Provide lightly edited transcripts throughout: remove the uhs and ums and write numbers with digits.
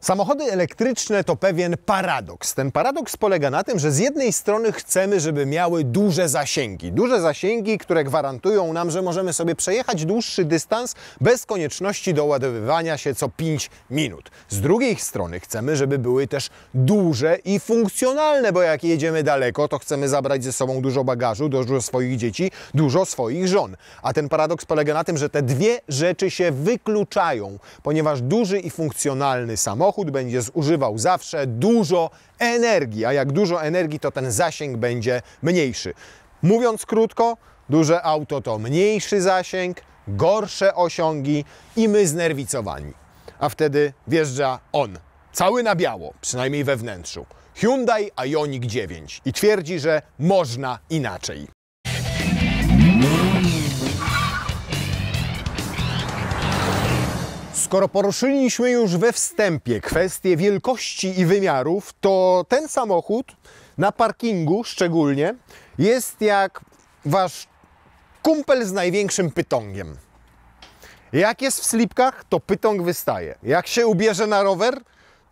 Samochody elektryczne to pewien paradoks. Ten paradoks polega na tym, że z jednej strony chcemy, żeby miały duże zasięgi, które gwarantują nam, że możemy sobie przejechać dłuższy dystans bez konieczności doładowywania się co 5 minut. Z drugiej strony chcemy, żeby były też duże i funkcjonalne, bo jak jedziemy daleko, to chcemy zabrać ze sobą dużo bagażu, dużo swoich dzieci, dużo swoich żon. A ten paradoks polega na tym, że te dwie rzeczy się wykluczają, ponieważ duży i funkcjonalny samochód będzie zużywał zawsze dużo energii, a jak dużo energii, to ten zasięg będzie mniejszy. Mówiąc krótko, duże auto to mniejszy zasięg, gorsze osiągi i my znerwicowani. A wtedy wjeżdża on, cały na biało, przynajmniej we wnętrzu, Hyundai Ioniq 9 i twierdzi, że można inaczej. Skoro poruszyliśmy już we wstępie kwestię wielkości i wymiarów, to ten samochód na parkingu szczególnie jest jak wasz kumpel z największym pytongiem. Jak jest w slipkach, to pytong wystaje. Jak się ubierze na rower,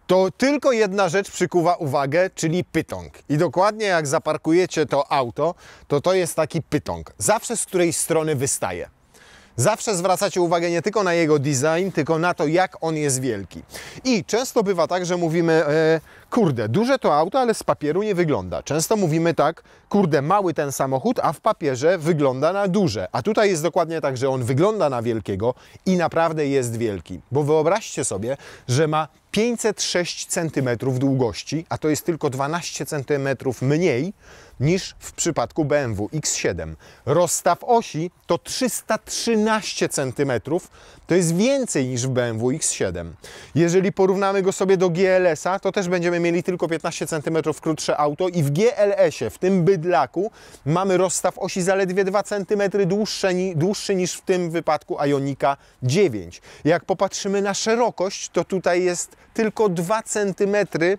to tylko jedna rzecz przykuwa uwagę, czyli pytong. I dokładnie jak zaparkujecie to auto, to jest taki pytong. Zawsze z której strony wystaje. Zawsze zwracacie uwagę nie tylko na jego design, tylko na to, jak on jest wielki. I często bywa tak, że mówimy, kurde, duże to auto, ale z papieru nie wygląda. Często mówimy tak, kurde, mały ten samochód, a w papierze wygląda na duże. A tutaj jest dokładnie tak, że on wygląda na wielkiego i naprawdę jest wielki. Bo wyobraźcie sobie, że ma 506 cm długości, a to jest tylko 12 cm mniej niż w przypadku BMW X7. Rozstaw osi to 313 cm, to jest więcej niż w BMW X7. Jeżeli porównamy go sobie do GLS-a, to też będziemy mieli tylko 15 cm krótsze auto i w GLS-ie, w tym bydlaku, mamy rozstaw osi zaledwie 2 cm dłuższy niż w tym wypadku Ioniqa 9. Jak popatrzymy na szerokość, to tutaj jest tylko 2 cm,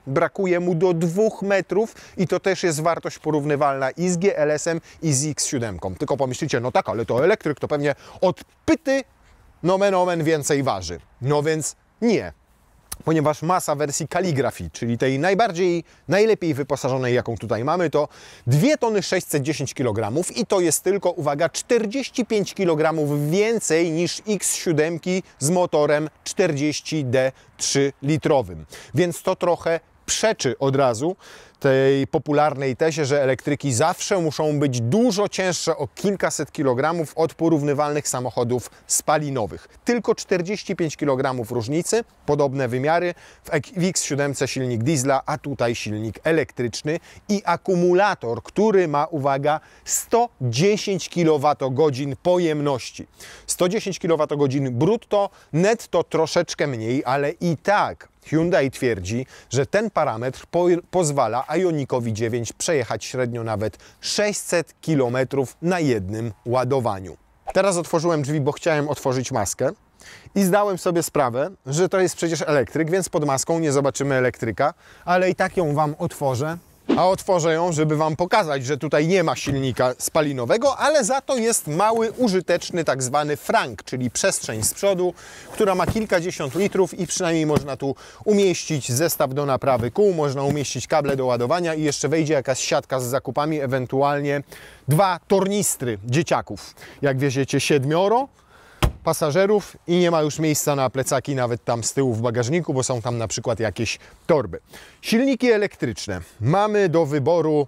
brakuje mu do 2 metrów i to też jest wartość porównywalna i z GLS-em i z X7. Tylko pomyślicie, no tak, ale to elektryk to pewnie od pyty nomen omen więcej waży. No więc nie. Ponieważ masa wersji Calligraphy, czyli tej najlepiej wyposażonej, jaką tutaj mamy, to 2 tony 610 kg i to jest tylko, uwaga, 45 kg więcej niż X7 z motorem 40D3 litrowym. Więc to trochę przeczy od razu tej popularnej tezie, że elektryki zawsze muszą być dużo cięższe o kilkaset kilogramów od porównywalnych samochodów spalinowych. Tylko 45 kg różnicy, podobne wymiary, w X7 silnik diesla, a tutaj silnik elektryczny i akumulator, który ma, uwaga, 110 kWh pojemności. 110 kWh brutto, netto troszeczkę mniej, ale i tak Hyundai twierdzi, że ten parametr pozwala Ioniqowi 9 przejechać średnio nawet 600 km na jednym ładowaniu. Teraz otworzyłem drzwi, bo chciałem otworzyć maskę i zdałem sobie sprawę, że to jest przecież elektryk, więc pod maską nie zobaczymy elektryka, ale i tak ją Wam otworzę. A otworzę ją, żeby Wam pokazać, że tutaj nie ma silnika spalinowego, ale za to jest mały, użyteczny tak zwany frank, czyli przestrzeń z przodu, która ma kilkadziesiąt litrów i przynajmniej można tu umieścić zestaw do naprawy kół, można umieścić kable do ładowania i jeszcze wejdzie jakaś siatka z zakupami, ewentualnie 2 tornistry dzieciaków. Jak wieziecie 7 pasażerów i nie ma już miejsca na plecaki nawet tam z tyłu w bagażniku, bo są tam na przykład jakieś torby. Silniki elektryczne mamy do wyboru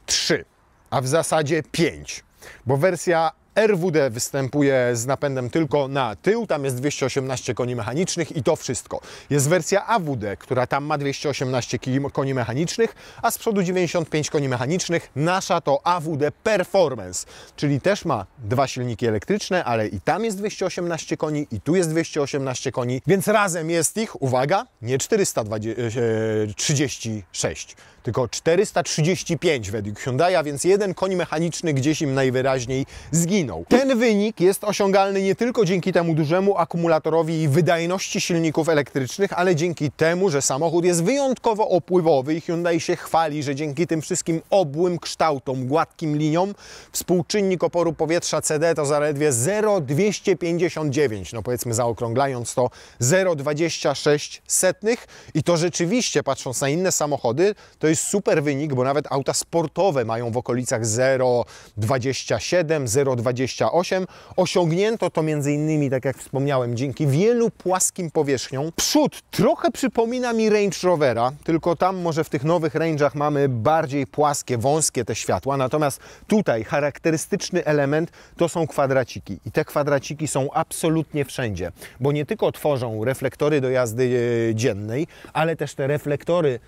3, a w zasadzie 5, bo wersja RWD występuje z napędem tylko na tył, tam jest 218 koni mechanicznych i to wszystko. Jest wersja AWD, która tam ma 218 koni mechanicznych, a z przodu 95 koni mechanicznych. Nasza to AWD Performance, czyli też ma 2 silniki elektryczne, ale i tam jest 218 koni i tu jest 218 koni, więc razem jest ich, uwaga, nie 436, tylko 435 według Hyundai'a, więc jeden koń mechaniczny gdzieś im najwyraźniej zginął. zginął. Ten wynik jest osiągalny nie tylko dzięki temu dużemu akumulatorowi i wydajności silników elektrycznych, ale dzięki temu, że samochód jest wyjątkowo opływowy i Hyundai się chwali, że dzięki tym wszystkim obłym kształtom, gładkim liniom współczynnik oporu powietrza CD to zaledwie 0,259, no powiedzmy zaokrąglając to 0,26 i to rzeczywiście, patrząc na inne samochody, to jest super wynik, bo nawet auta sportowe mają w okolicach 0,27, 0,28. Osiągnięto to między innymi, tak jak wspomniałem, dzięki wielu płaskim powierzchniom. Przód trochę przypomina mi Range Rovera, tylko tam może w tych nowych Range'ach mamy bardziej płaskie, wąskie te światła, natomiast tutaj charakterystyczny element to są kwadraciki i te kwadraciki są absolutnie wszędzie, bo nie tylko tworzą reflektory do jazdy dziennej, ale też te reflektory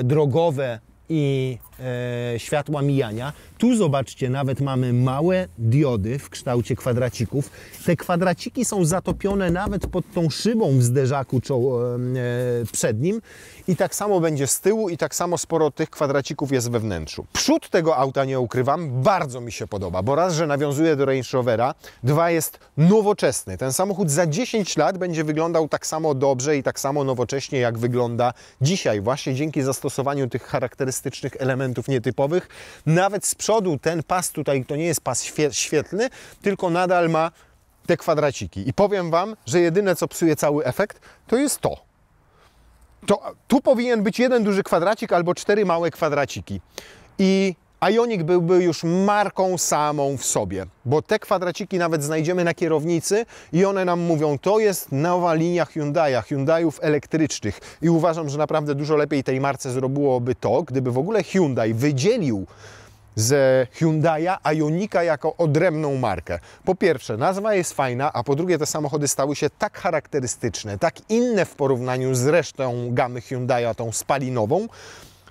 drogowe i światła mijania. Tu zobaczcie, nawet mamy małe diody w kształcie kwadracików. Te kwadraciki są zatopione nawet pod tą szybą w zderzaku przednim i tak samo będzie z tyłu i tak samo sporo tych kwadracików jest we wnętrzu. Przód tego auta, nie ukrywam, bardzo mi się podoba, bo raz, że nawiązuje do Range Rovera, dwa, jest nowoczesny. Ten samochód za 10 lat będzie wyglądał tak samo dobrze i tak samo nowocześnie, jak wygląda dzisiaj, właśnie dzięki zastosowaniu tych charakterystycznych elementów nietypowych. Nawet z przodu ten pas tutaj to nie jest pas świetlny, tylko nadal ma te kwadraciki. I powiem Wam, że jedyne co psuje cały efekt, to jest to. Tu powinien być jeden duży kwadracik albo 4 małe kwadraciki. I Ioniq byłby już marką samą w sobie, bo te kwadraciki nawet znajdziemy na kierownicy i one nam mówią, to jest nowa linia Hyundaiów elektrycznych i uważam, że naprawdę dużo lepiej tej marce zrobiłoby to, gdyby w ogóle Hyundai wydzielił ze Hyundai'a Ioniqa jako odrębną markę. Po pierwsze, nazwa jest fajna, a po drugie te samochody stały się tak charakterystyczne, tak inne w porównaniu z resztą gamy Hyundai'a, tą spalinową,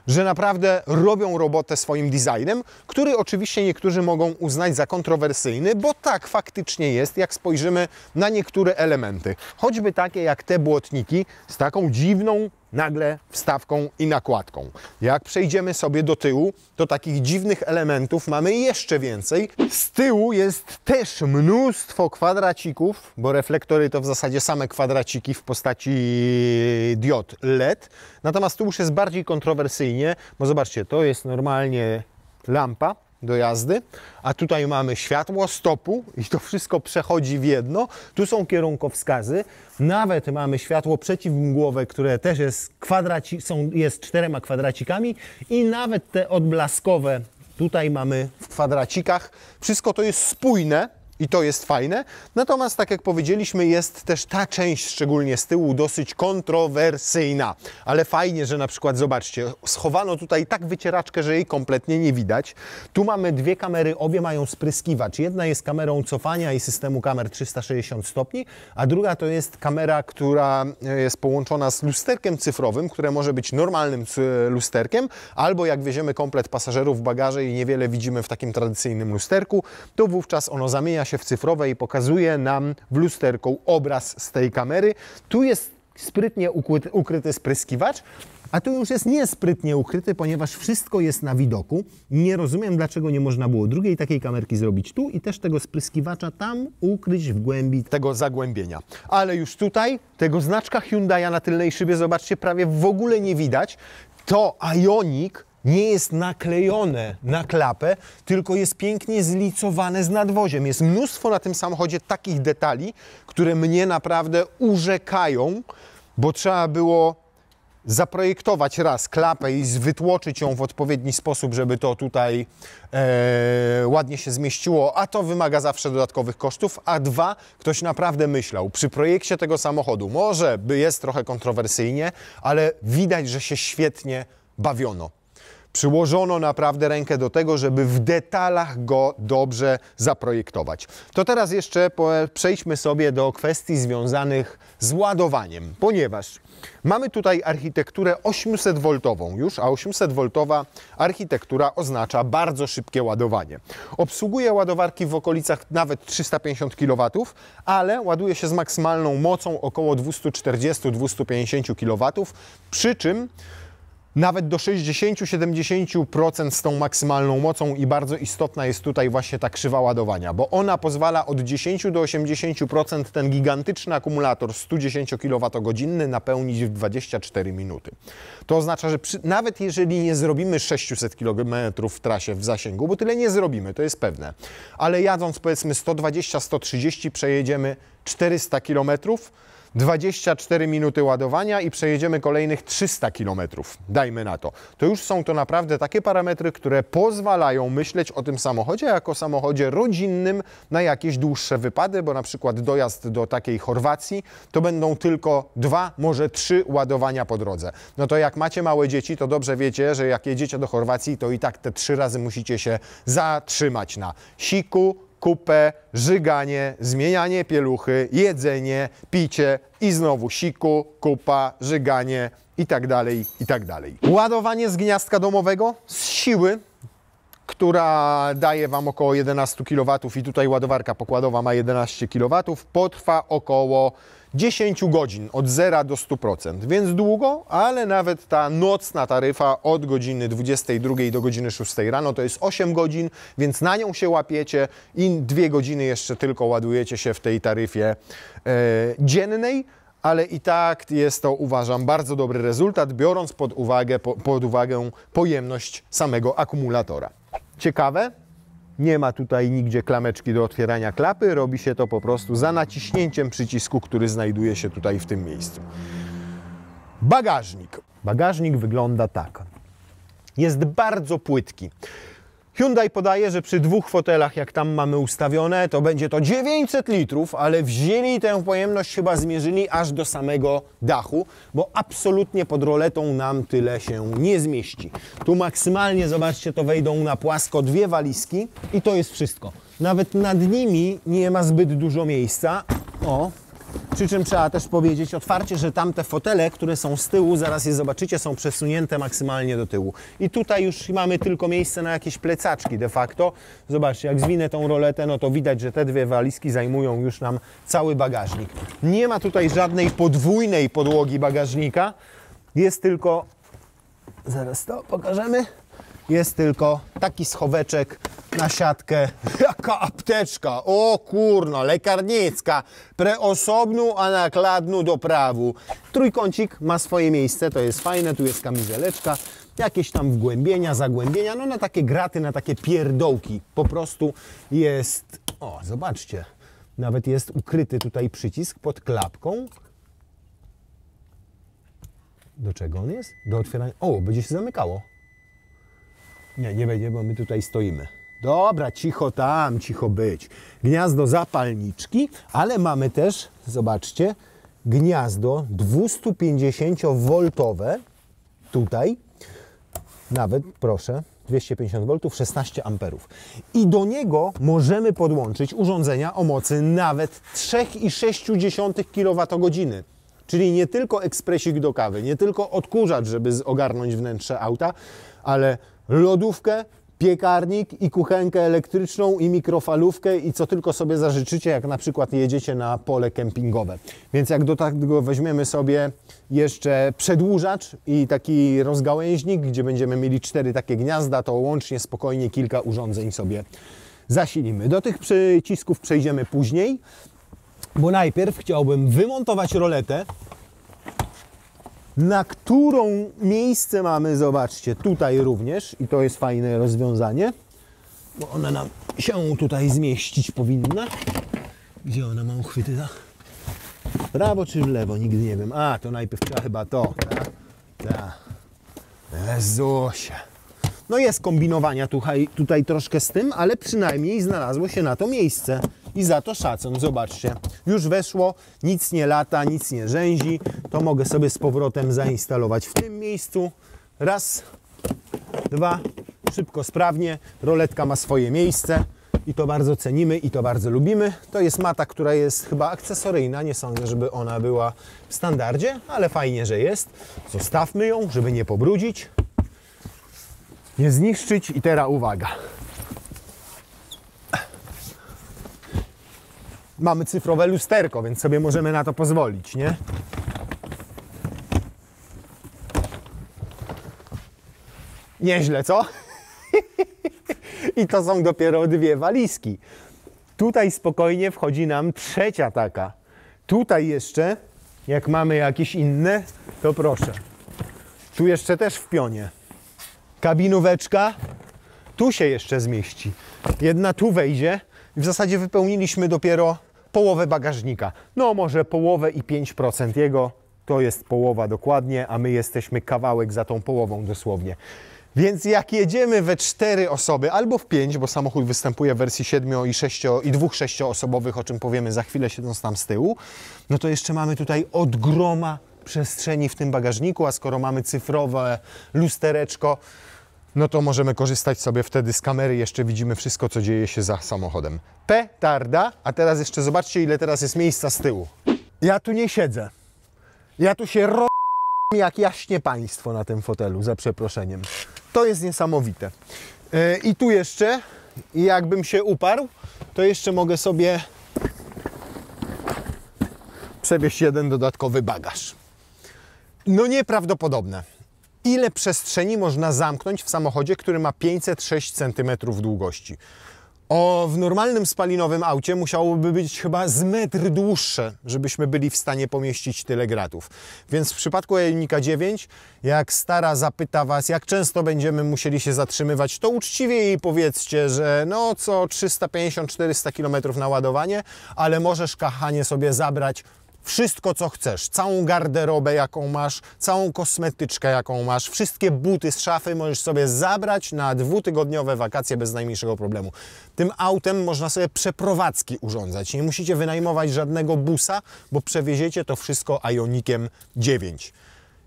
że naprawdę robią robotę swoim designem, który oczywiście niektórzy mogą uznać za kontrowersyjny, bo tak faktycznie jest, jak spojrzymy na niektóre elementy. Choćby takie jak te błotniki z taką dziwną nagle wstawką i nakładką. Jak przejdziemy sobie do tyłu, to takich dziwnych elementów mamy jeszcze więcej. Z tyłu jest też mnóstwo kwadracików, bo reflektory to w zasadzie same kwadraciki w postaci diod LED. Natomiast tu już jest bardziej kontrowersyjnie, bo zobaczcie, to jest normalnie lampa do jazdy, a tutaj mamy światło stopu i to wszystko przechodzi w jedno. Tu są kierunkowskazy, nawet mamy światło przeciwmgłowe, które też jest jest 4 kwadracikami i nawet te odblaskowe tutaj mamy w kwadracikach. Wszystko to jest spójne i to jest fajne. Natomiast, tak jak powiedzieliśmy, jest też ta część, szczególnie z tyłu, dosyć kontrowersyjna. Ale fajnie, że na przykład, zobaczcie, schowano tutaj tak wycieraczkę, że jej kompletnie nie widać. Tu mamy 2 kamery, obie mają spryskiwacz. Jedna jest kamerą cofania i systemu kamer 360 stopni, a druga to jest kamera, która jest połączona z lusterkiem cyfrowym, które może być normalnym lusterkiem, albo jak wieziemy komplet pasażerów w bagaże i niewiele widzimy w takim tradycyjnym lusterku, to wówczas ono zamienia się w cyfrowe i pokazuje nam w lusterku obraz z tej kamery. Tu jest sprytnie ukryty spryskiwacz, a tu już jest niesprytnie ukryty, ponieważ wszystko jest na widoku. Nie rozumiem, dlaczego nie można było drugiej takiej kamerki zrobić tu i też tego spryskiwacza tam ukryć w głębi tego zagłębienia. Ale już tutaj tego znaczka Hyundai'a na tylnej szybie, zobaczcie, prawie w ogóle nie widać. To Ioniq nie jest naklejone na klapę, tylko jest pięknie zlicowane z nadwoziem. Jest mnóstwo na tym samochodzie takich detali, które mnie naprawdę urzekają, bo trzeba było zaprojektować raz klapę i wytłoczyć ją w odpowiedni sposób, żeby to tutaj ładnie się zmieściło, a to wymaga zawsze dodatkowych kosztów, a 2, ktoś naprawdę myślał przy projekcie tego samochodu, może jest trochę kontrowersyjnie, ale widać, że się świetnie bawiono. Przyłożono naprawdę rękę do tego, żeby w detalach go dobrze zaprojektować. To teraz jeszcze przejdźmy sobie do kwestii związanych z ładowaniem, ponieważ mamy tutaj architekturę 800V już, a 800V architektura oznacza bardzo szybkie ładowanie. Obsługuje ładowarki w okolicach nawet 350 kW, ale ładuje się z maksymalną mocą około 240-250 kW, przy czym nawet do 60-70% z tą maksymalną mocą i bardzo istotna jest tutaj właśnie ta krzywa ładowania, bo ona pozwala od 10 do 80% ten gigantyczny akumulator 110 kWh napełnić w 24 minuty. To oznacza, że nawet jeżeli nie zrobimy 600 km w trasie w zasięgu, bo tyle nie zrobimy, to jest pewne, ale jadąc powiedzmy 120-130 przejedziemy 400 km, 24 minuty ładowania i przejedziemy kolejnych 300 km, dajmy na to. To już są to naprawdę takie parametry, które pozwalają myśleć o tym samochodzie jako samochodzie rodzinnym na jakieś dłuższe wypady, bo na przykład dojazd do takiej Chorwacji to będą tylko 2, może 3 ładowania po drodze. No to jak macie małe dzieci, to dobrze wiecie, że jak jedziecie do Chorwacji, to i tak te 3 razy musicie się zatrzymać na siku, kupę, żyganie, zmienianie pieluchy, jedzenie, picie i znowu siku, kupa, żyganie i tak dalej, i tak dalej. Ładowanie z gniazdka domowego, z siły, która daje Wam około 11 kW i tutaj ładowarka pokładowa ma 11 kW, potrwa około 10 godzin, od 0 do 100%, więc długo, ale nawet ta nocna taryfa od godziny 22 do godziny 6 rano to jest 8 godzin, więc na nią się łapiecie i 2 godziny jeszcze tylko ładujecie się w tej taryfie dziennej, ale i tak jest to, uważam, bardzo dobry rezultat, biorąc pod uwagę pojemność samego akumulatora. Ciekawe? Nie ma tutaj nigdzie klameczki do otwierania klapy, robi się to po prostu za naciśnięciem przycisku, który znajduje się tutaj w tym miejscu. Bagażnik. Bagażnik wygląda tak. Jest bardzo płytki. Hyundai podaje, że przy 2 fotelach, jak tam mamy ustawione, to będzie to 900 litrów, ale wzięli tę pojemność, chyba zmierzyli aż do samego dachu, bo absolutnie pod roletą nam tyle się nie zmieści. Tu maksymalnie, zobaczcie, to wejdą na płasko 2 walizki i to jest wszystko. Nawet nad nimi nie ma zbyt dużo miejsca. O! Przy czym trzeba też powiedzieć otwarcie, że tamte fotele, które są z tyłu, zaraz je zobaczycie, są przesunięte maksymalnie do tyłu. I tutaj już mamy tylko miejsce na jakieś plecaczki de facto. Zobaczcie, jak zwinę tą roletę, no to widać, że te 2 walizki zajmują już nam cały bagażnik. Nie ma tutaj żadnej podwójnej podłogi bagażnika. Jest tylko, zaraz to pokażemy, jest tylko taki schoweczek na siatkę. Jaka apteczka! O kurno, lekarnicka. Preosobną, a nakładną do prawu. Trójkącik ma swoje miejsce, to jest fajne. Tu jest kamizeleczka, jakieś tam wgłębienia, zagłębienia. No na takie graty, na takie pierdołki. Po prostu jest... O, zobaczcie. Nawet jest ukryty tutaj przycisk pod klapką. Do czego on jest? Do otwierania... O, będzie się zamykało. Nie, nie będzie, bo my tutaj stoimy. Dobra, cicho tam, cicho być. Gniazdo zapalniczki, ale mamy też, zobaczcie, gniazdo 250V tutaj. Nawet, proszę, 250V, 16 A. I do niego możemy podłączyć urządzenia o mocy nawet 3,6 kWh. Czyli nie tylko ekspresik do kawy, nie tylko odkurzacz, żeby ogarnąć wnętrze auta, ale lodówkę, piekarnik i kuchenkę elektryczną i mikrofalówkę i co tylko sobie zażyczycie, jak na przykład jedziecie na pole kempingowe. Więc jak do tego weźmiemy sobie jeszcze przedłużacz i taki rozgałęźnik, gdzie będziemy mieli 4 takie gniazda, to łącznie spokojnie kilka urządzeń sobie zasilimy. Do tych przycisków przejdziemy później, bo najpierw chciałbym wymontować roletę, na którą miejsce mamy, zobaczcie, tutaj również i to jest fajne rozwiązanie, bo ona nam się tutaj zmieścić powinna. Gdzie ona ma uchwyty? W prawo czy w lewo? Nigdy nie wiem. A, to najpierw trzeba chyba to. Tak. Jezusie. No jest kombinowania tutaj troszkę z tym, ale przynajmniej znalazło się na to miejsce. I za to szacun, zobaczcie. Już weszło, nic nie lata, nic nie rzęzi. To mogę sobie z powrotem zainstalować w tym miejscu. Raz, 2, szybko, sprawnie. Roletka ma swoje miejsce i to bardzo cenimy i to bardzo lubimy. To jest mata, która jest chyba akcesoryjna. Nie sądzę, żeby ona była w standardzie, ale fajnie, że jest. Zostawmy ją, żeby nie pobrudzić, nie zniszczyć. I teraz uwaga. Mamy cyfrowe lusterko, więc sobie możemy na to pozwolić, nie? Nieźle, co? I to są dopiero 2 walizki. Tutaj spokojnie wchodzi nam 3. taka. Tutaj jeszcze, jak mamy jakieś inne, to proszę. Tu jeszcze też w pionie. Kabinóweczka. Tu się jeszcze zmieści. Jedna tu wejdzie i w zasadzie wypełniliśmy dopiero połowę bagażnika. No może połowę i 5% jego. To jest połowa dokładnie, a my jesteśmy kawałek za tą połową dosłownie. Więc jak jedziemy we 4 osoby, albo w 5, bo samochód występuje w wersji 7 i 6 i 2 6-osobowych, o czym powiemy za chwilę, siedząc tam z tyłu, no to jeszcze mamy tutaj od groma przestrzeni w tym bagażniku, a skoro mamy cyfrowe lustereczko, no to możemy korzystać sobie wtedy z kamery, jeszcze widzimy wszystko, co dzieje się za samochodem. Petarda, a teraz jeszcze zobaczcie, ile teraz jest miejsca z tyłu. Ja tu nie siedzę. Ja tu się jak jaśnie państwo na tym fotelu, za przeproszeniem. To jest niesamowite. I tu jeszcze, jakbym się uparł, to jeszcze mogę sobie przewieźć jeden dodatkowy bagaż. No nieprawdopodobne. Ile przestrzeni można zamknąć w samochodzie, który ma 506 cm długości? W normalnym spalinowym aucie musiałoby być chyba z metr dłuższe, żebyśmy byli w stanie pomieścić tyle gratów. Więc w przypadku Ionика 9, jak stara zapyta Was, jak często będziemy musieli się zatrzymywać, to uczciwie jej powiedzcie, że no co 350-400 km na ładowanie, ale możesz, kochanie, sobie zabrać wszystko, co chcesz, całą garderobę, jaką masz, całą kosmetyczkę, jaką masz, wszystkie buty z szafy możesz sobie zabrać na 2-tygodniowe wakacje bez najmniejszego problemu. Tym autem można sobie przeprowadzki urządzać. Nie musicie wynajmować żadnego busa, bo przewieziecie to wszystko Ionikiem 9.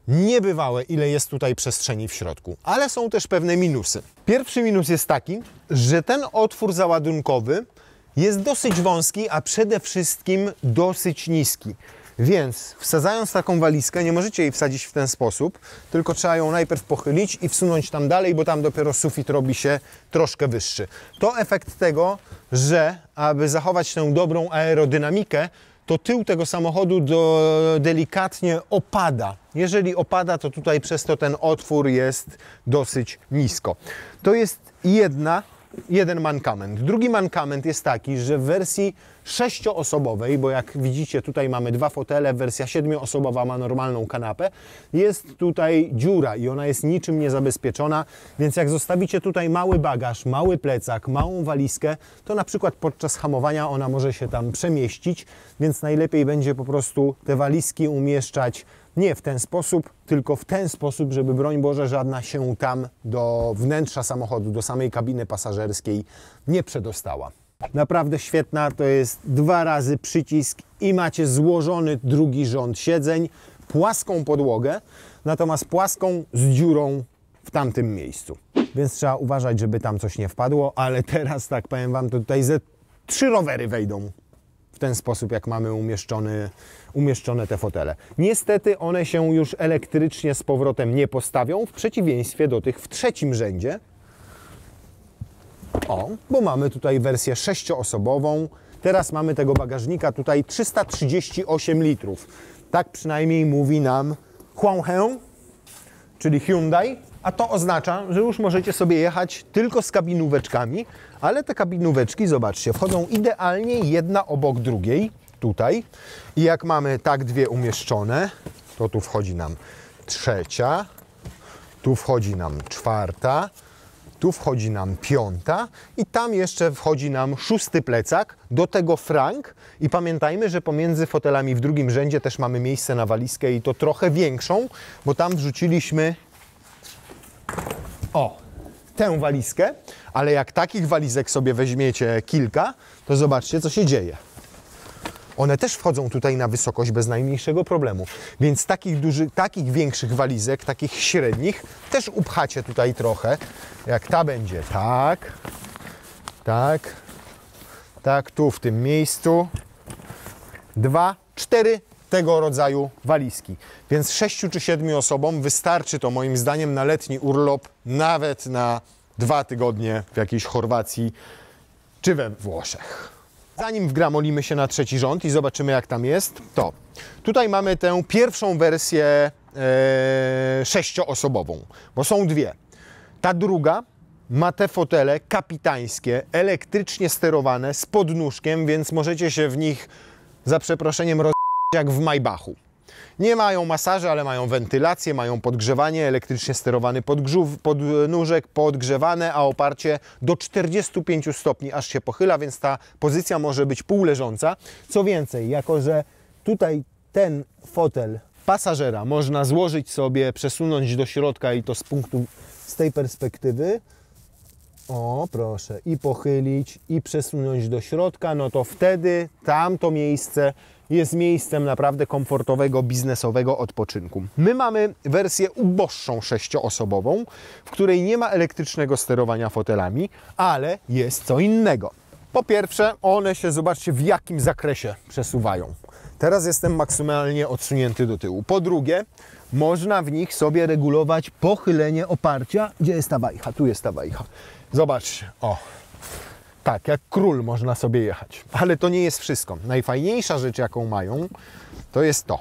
Niebywałe, ile jest tutaj przestrzeni w środku, ale są też pewne minusy. Pierwszy minus jest taki, że ten otwór załadunkowy jest dosyć wąski, a przede wszystkim dosyć niski. Więc wsadzając taką walizkę, nie możecie jej wsadzić w ten sposób, tylko trzeba ją najpierw pochylić i wsunąć tam dalej, bo tam dopiero sufit robi się troszkę wyższy. To efekt tego, że aby zachować tę dobrą aerodynamikę, to tył tego samochodu delikatnie opada. Jeżeli opada, to tutaj przez to ten otwór jest dosyć nisko. To jest jeden mankament. Drugi mankament jest taki, że w wersji 6-osobowej, bo jak widzicie tutaj mamy 2 fotele, wersja 7-osobowa ma normalną kanapę, jest tutaj dziura i ona jest niczym niezabezpieczona, więc jak zostawicie tutaj mały bagaż, mały plecak, małą walizkę, to na przykład podczas hamowania ona może się tam przemieścić, więc najlepiej będzie po prostu te walizki umieszczać nie w ten sposób, tylko w ten sposób, żeby broń Boże żadna się tam do wnętrza samochodu, do samej kabiny pasażerskiej nie przedostała. Naprawdę świetna, to jest 2 razy przycisk i macie złożony drugi rząd siedzeń, płaską podłogę, natomiast płaską z dziurą w tamtym miejscu. Więc trzeba uważać, żeby tam coś nie wpadło, ale teraz tak powiem Wam, to tutaj ze 3 rowery wejdą w ten sposób, jak mamy umieszczone te fotele. Niestety one się już elektrycznie z powrotem nie postawią, w przeciwieństwie do tych w 3. rzędzie. Bo mamy tutaj wersję 6-osobową. Teraz mamy tego bagażnika tutaj 338 litrów. Tak przynajmniej mówi nam Huangheng, czyli Hyundai. A to oznacza, że już możecie sobie jechać tylko z kabinóweczkami, ale te kabinóweczki, zobaczcie, wchodzą idealnie jedna obok drugiej, tutaj. I jak mamy tak 2 umieszczone, to tu wchodzi nam 3, tu wchodzi nam 4, tu wchodzi nam 5 i tam jeszcze wchodzi nam 6. plecak, do tego frank. I pamiętajmy, że pomiędzy fotelami w drugim rzędzie też mamy miejsce na walizkę i to trochę większą, bo tam wrzuciliśmy tę walizkę, ale jak takich walizek sobie weźmiecie kilka, to zobaczcie, co się dzieje. One też wchodzą tutaj na wysokość bez najmniejszego problemu. Więc takich większych walizek, takich średnich, też upchacie tutaj trochę. Jak ta będzie tak, tu w tym miejscu. 2, 4 tego rodzaju walizki. Więc 6 czy 7 osobom wystarczy to moim zdaniem na letni urlop, nawet na 2 tygodnie w jakiejś Chorwacji czy we Włoszech. Zanim wgramolimy się na 3. rząd i zobaczymy, jak tam jest, to tutaj mamy tę pierwszą wersję 6-osobową, bo są 2. Ta druga ma te fotele kapitańskie, elektrycznie sterowane, z podnóżkiem, więc możecie się w nich, za przeproszeniem, jak w Maybachu. Nie mają masaży, ale mają wentylację, mają podgrzewanie, elektrycznie sterowany podnóżek, podgrzewane, a oparcie do 45 stopni, aż się pochyla, więc ta pozycja może być półleżąca. Co więcej, jako że tutaj ten fotel pasażera można złożyć sobie, przesunąć do środka i to z tej perspektywy, o proszę, i pochylić, i przesunąć do środka, no to wtedy tamto miejsce jest miejscem naprawdę komfortowego, biznesowego odpoczynku. My mamy wersję uboższą 6-osobową, w której nie ma elektrycznego sterowania fotelami, ale jest co innego. Po pierwsze, one się, zobaczcie, w jakim zakresie przesuwają. Teraz jestem maksymalnie odsunięty do tyłu. Po drugie, można w nich sobie regulować pochylenie oparcia. Gdzie jest ta wajcha? Tu jest ta wajcha. Zobaczcie, o. Tak, jak król można sobie jechać. Ale to nie jest wszystko. Najfajniejsza rzecz, jaką mają, to jest to.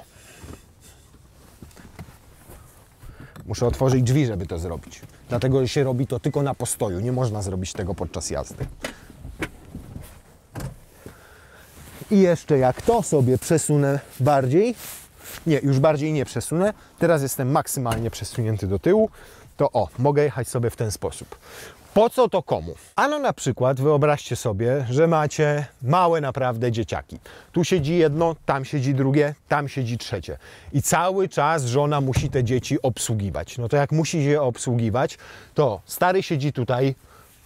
Muszę otworzyć drzwi, żeby to zrobić. Dlatego, że się robi to tylko na postoju. Nie można zrobić tego podczas jazdy. I jeszcze jak to sobie przesunę bardziej, nie, już bardziej nie przesunę, teraz jestem maksymalnie przesunięty do tyłu, to o, mogę jechać sobie w ten sposób. Po co to komu? Ano na przykład wyobraźcie sobie, że macie małe naprawdę dzieciaki. Tu siedzi jedno, tam siedzi drugie, tam siedzi trzecie. I cały czas żona musi te dzieci obsługiwać. No to jak musi je obsługiwać, to stary siedzi tutaj,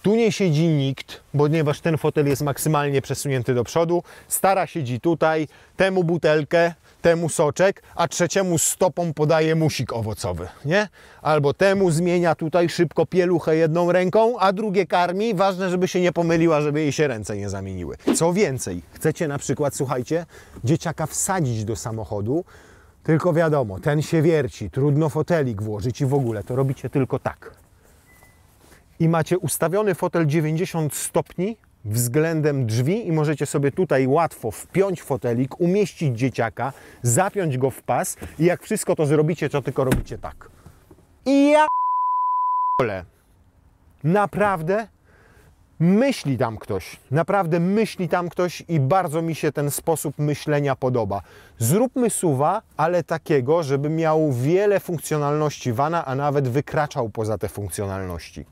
tu nie siedzi nikt, ponieważ ten fotel jest maksymalnie przesunięty do przodu. Stara siedzi tutaj, temu butelkę, temu soczek, a trzeciemu stopą podaje musik owocowy, nie? Albo temu zmienia tutaj szybko pieluchę jedną ręką, a drugie karmi. Ważne, żeby się nie pomyliła, żeby jej się ręce nie zamieniły. Co więcej, chcecie na przykład, słuchajcie, dzieciaka wsadzić do samochodu, tylko wiadomo, ten się wierci, trudno fotelik włożyć i w ogóle, to robicie tylko tak. I macie ustawiony fotel 90 stopni względem drzwi i możecie sobie tutaj łatwo wpiąć fotelik, umieścić dzieciaka, zapiąć go w pas i jak wszystko to zrobicie, to tylko robicie tak. I ja naprawdę myśli tam ktoś i bardzo mi się ten sposób myślenia podoba. Zróbmy SUV-a, ale takiego, żeby miał wiele funkcjonalności vana, a nawet wykraczał poza te funkcjonalności.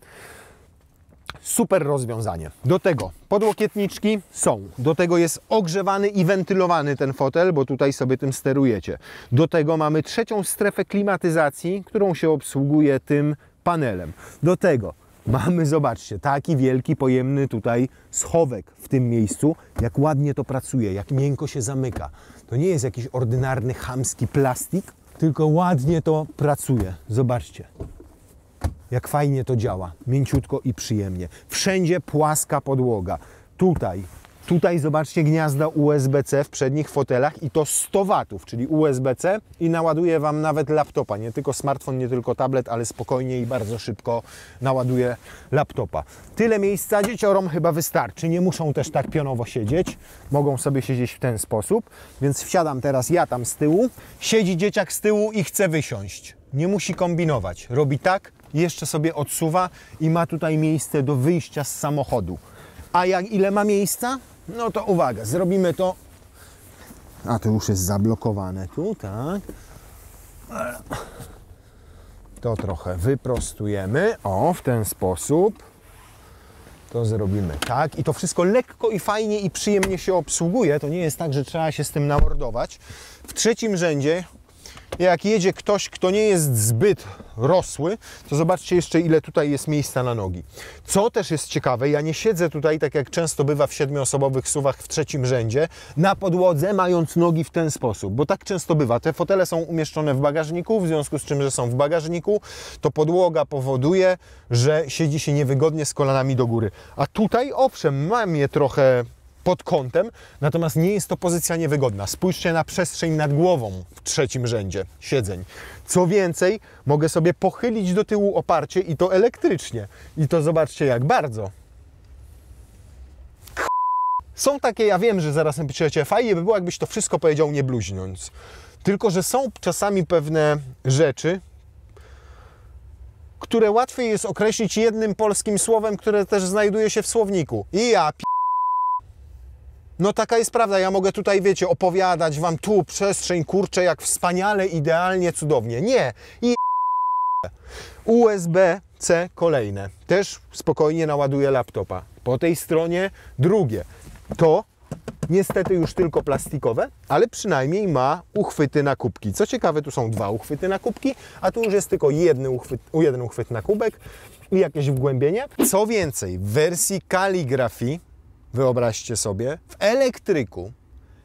Super rozwiązanie. Do tego podłokietniczki są. Do tego jest ogrzewany i wentylowany ten fotel, bo tutaj sobie tym sterujecie. Do tego mamy trzecią strefę klimatyzacji, którą się obsługuje tym panelem. Do tego mamy, zobaczcie, taki wielki, pojemny tutaj schowek w tym miejscu. Jak ładnie to pracuje, jak miękko się zamyka. To nie jest jakiś ordynarny, chamski plastik, tylko ładnie to pracuje. Zobaczcie. Jak fajnie to działa, mięciutko i przyjemnie. Wszędzie płaska podłoga. Tutaj zobaczcie gniazda USB-C w przednich fotelach i to 100 W, czyli USB-C i naładuje Wam nawet laptopa. Nie tylko smartfon, nie tylko tablet, ale spokojnie i bardzo szybko naładuje laptopa. Tyle miejsca dzieciorom chyba wystarczy. Nie muszą też tak pionowo siedzieć. Mogą sobie siedzieć w ten sposób. Więc wsiadam teraz ja tam z tyłu. Siedzi dzieciak z tyłu i chce wysiąść. Nie musi kombinować. Robi tak, jeszcze sobie odsuwa i ma tutaj miejsce do wyjścia z samochodu. A ile ma miejsca? No to uwaga, zrobimy to. A to już jest zablokowane tu, tak. To trochę wyprostujemy. O, w ten sposób. To zrobimy tak. I to wszystko lekko i fajnie i przyjemnie się obsługuje. To nie jest tak, że trzeba się z tym namordować. W trzecim rzędzie, jak jedzie ktoś, kto nie jest zbyt rosły, to zobaczcie jeszcze, ile tutaj jest miejsca na nogi. Co też jest ciekawe, ja nie siedzę tutaj, tak jak często bywa w 7-osobowych SUV-ach w trzecim rzędzie, na podłodze, mając nogi w ten sposób, bo tak często bywa. Te fotele są umieszczone w bagażniku, w związku z czym, że są w bagażniku, to podłoga powoduje, że siedzi się niewygodnie z kolanami do góry. A tutaj, owszem, mam je trochę pod kątem, natomiast nie jest to pozycja niewygodna. Spójrzcie na przestrzeń nad głową w trzecim rzędzie siedzeń. Co więcej, mogę sobie pochylić do tyłu oparcie i to elektrycznie. I to zobaczcie jak bardzo. Są takie, ja wiem, że zaraz napiszecie, fajnie by było, jakbyś to wszystko powiedział nie bluźniąc. Tylko że są czasami pewne rzeczy, które łatwiej jest określić jednym polskim słowem, które też znajduje się w słowniku. I ja No taka jest prawda, ja mogę tutaj, wiecie, opowiadać wam tu przestrzeń, kurczę, jak wspaniale, idealnie, cudownie. Nie. I USB-C kolejne. Też spokojnie naładuję laptopa. Po tej stronie drugie. To niestety już tylko plastikowe, ale przynajmniej ma uchwyty na kubki. Co ciekawe, tu są 2 uchwyty na kubki, a tu już jest tylko jeden uchwyt na kubek i jakieś wgłębienie. Co więcej, w wersji kaligrafii, wyobraźcie sobie, w elektryku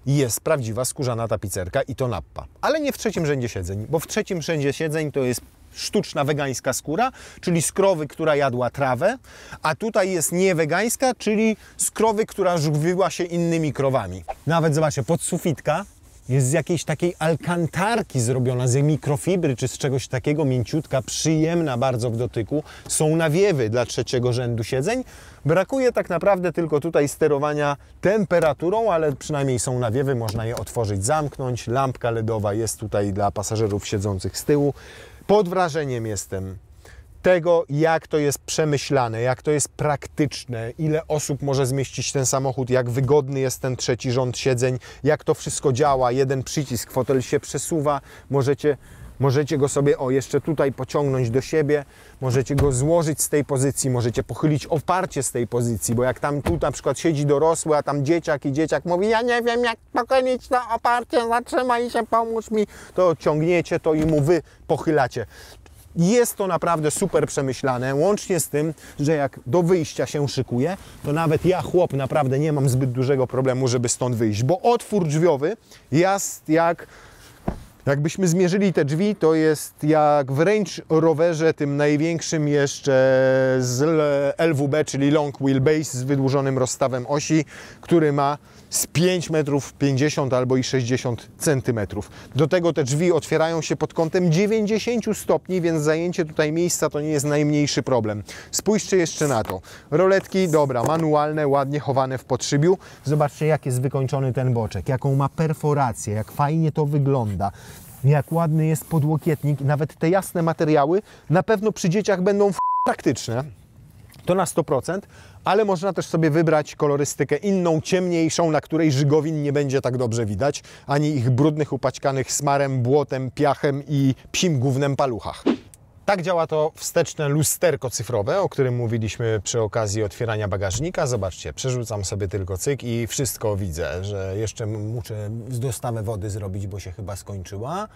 jest prawdziwa skórzana tapicerka i to Nappa. Ale nie w trzecim rzędzie siedzeń, bo w trzecim rzędzie siedzeń to jest sztuczna wegańska skóra, czyli z krowy, która jadła trawę, a tutaj jest niewegańska, czyli z krowy, która żywiła się innymi krowami. Nawet zobaczcie, podsufitka jest z jakiejś takiej alkantarki zrobiona, z mikrofibry czy z czegoś takiego, mięciutka, przyjemna bardzo w dotyku. Są nawiewy dla trzeciego rzędu siedzeń. Brakuje tak naprawdę tylko tutaj sterowania temperaturą, ale przynajmniej są nawiewy, można je otworzyć, zamknąć. Lampka LEDowa jest tutaj dla pasażerów siedzących z tyłu. Pod wrażeniem jestem tego, jak to jest przemyślane, jak to jest praktyczne, ile osób może zmieścić ten samochód, jak wygodny jest ten trzeci rząd siedzeń, jak to wszystko działa. Jeden przycisk, fotel się przesuwa, możecie go sobie, jeszcze tutaj pociągnąć do siebie, możecie go złożyć z tej pozycji, możecie pochylić oparcie z tej pozycji, bo jak tam tu na przykład siedzi dorosły, a tam dzieciak i dzieciak mówi, ja nie wiem jak pochylić to oparcie, zatrzymaj się, pomóż mi, to ciągniecie to i mu wy pochylacie. Jest to naprawdę super przemyślane, łącznie z tym, że jak do wyjścia się szykuję, to nawet ja, chłop, naprawdę nie mam zbyt dużego problemu, żeby stąd wyjść, bo otwór drzwiowy jest jakbyśmy zmierzyli te drzwi, to jest jak w Range Roverze, tym największym jeszcze z LWB, czyli Long Wheelbase z wydłużonym rozstawem osi, który ma z 5,50 m albo i 60 cm. Do tego te drzwi otwierają się pod kątem 90 stopni, więc zajęcie tutaj miejsca to nie jest najmniejszy problem. Spójrzcie jeszcze na to. Roletki, dobra, manualne, ładnie chowane w podszybiu. Zobaczcie, jak jest wykończony ten boczek, jaką ma perforację, jak fajnie to wygląda. Jak ładny jest podłokietnik, nawet te jasne materiały na pewno przy dzieciach będą praktyczne, to na 100%, ale można też sobie wybrać kolorystykę inną, ciemniejszą, na której żygowin nie będzie tak dobrze widać, ani ich brudnych, upaćkanych smarem, błotem, piachem i psim gównem paluchach. Tak działa to wsteczne lusterko cyfrowe, o którym mówiliśmy przy okazji otwierania bagażnika. Zobaczcie, przerzucam sobie tylko cyk i wszystko widzę, że jeszcze muszę dostawę wody zrobić, bo się chyba skończyła.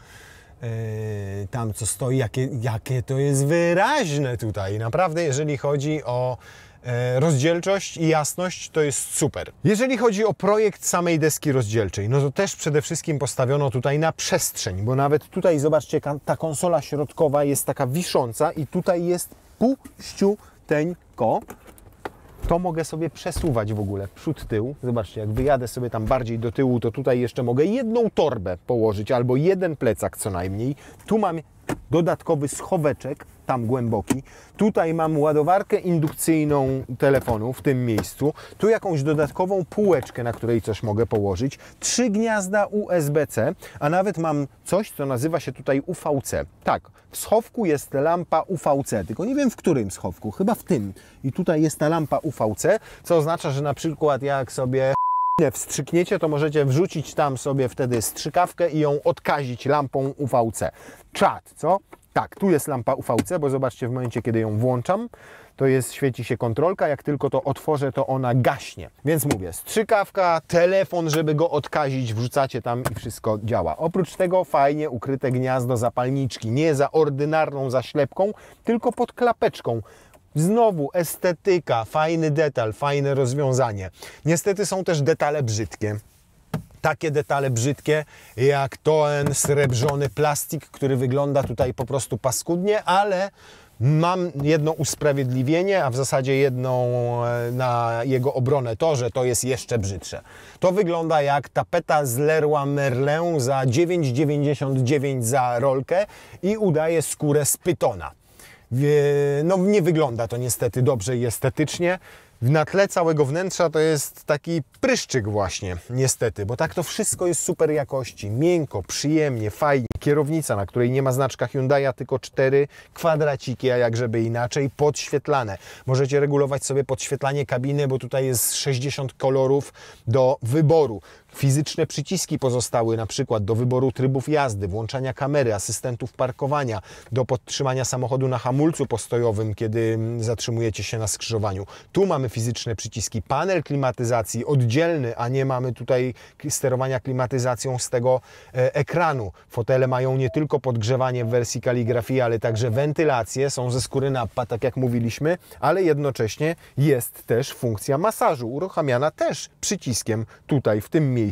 Tam co stoi, jakie to jest wyraźne tutaj. Naprawdę, jeżeli chodzi o rozdzielczość i jasność, to jest super. Jeżeli chodzi o projekt samej deski rozdzielczej, no to też przede wszystkim postawiono tutaj na przestrzeń, bo nawet tutaj, zobaczcie, ta konsola środkowa jest taka wisząca i tutaj jest puściuteńko. To mogę sobie przesuwać w ogóle przód, tył. Zobaczcie, jak wyjadę sobie tam bardziej do tyłu, to tutaj jeszcze mogę jedną torbę położyć, albo jeden plecak co najmniej. Tu mam dodatkowy schoweczek, tam głęboki. Tutaj mam ładowarkę indukcyjną telefonu w tym miejscu. Tu jakąś dodatkową półeczkę, na której coś mogę położyć. 3 gniazda USB-C, a nawet mam coś, co nazywa się tutaj UVC. Tak, w schowku jest lampa UVC, tylko nie wiem w którym schowku, chyba w tym. I tutaj jest ta lampa UVC, co oznacza, że na przykład jak sobie wstrzykniecie, to możecie wrzucić tam sobie wtedy strzykawkę i ją odkazić lampą UVC. Czad, co? Tak, tu jest lampa UVC, bo zobaczcie, w momencie, kiedy ją włączam, to jest, świeci się kontrolka, jak tylko to otworzę, to ona gaśnie. Więc mówię, strzykawka, telefon, żeby go odkazić, wrzucacie tam i wszystko działa. Oprócz tego fajnie ukryte gniazdo zapalniczki, nie za ordynarną zaślepką, tylko pod klapeczką. Znowu estetyka, fajny detal, fajne rozwiązanie. Niestety są też detale brzydkie. Takie detale brzydkie jak ten srebrzony plastik, który wygląda tutaj po prostu paskudnie, ale mam jedno usprawiedliwienie, a w zasadzie jedną na jego obronę, to, że to jest jeszcze brzydsze. To wygląda jak tapeta z Leroy Merlin za 9,99 za rolkę i udaje skórę z pytona. No nie wygląda to niestety dobrze i estetycznie. Na tle całego wnętrza to jest taki pryszczyk właśnie, niestety, bo tak to wszystko jest super jakości, miękko, przyjemnie, fajnie. Kierownica, na której nie ma znaczka Hyundai'a, tylko 4 kwadraciki, a jak żeby inaczej, podświetlane. Możecie regulować sobie podświetlanie kabiny, bo tutaj jest 60 kolorów do wyboru. Fizyczne przyciski pozostały na przykład do wyboru trybów jazdy, włączania kamery, asystentów parkowania, do podtrzymania samochodu na hamulcu postojowym, kiedy zatrzymujecie się na skrzyżowaniu. Tu mamy fizyczne przyciski, panel klimatyzacji oddzielny, a nie mamy tutaj sterowania klimatyzacją z tego ekranu. Fotele mają nie tylko podgrzewanie w wersji kaligrafii, ale także wentylację, są ze skóry nappa, tak jak mówiliśmy, ale jednocześnie jest też funkcja masażu, uruchamiana też przyciskiem tutaj w tym miejscu.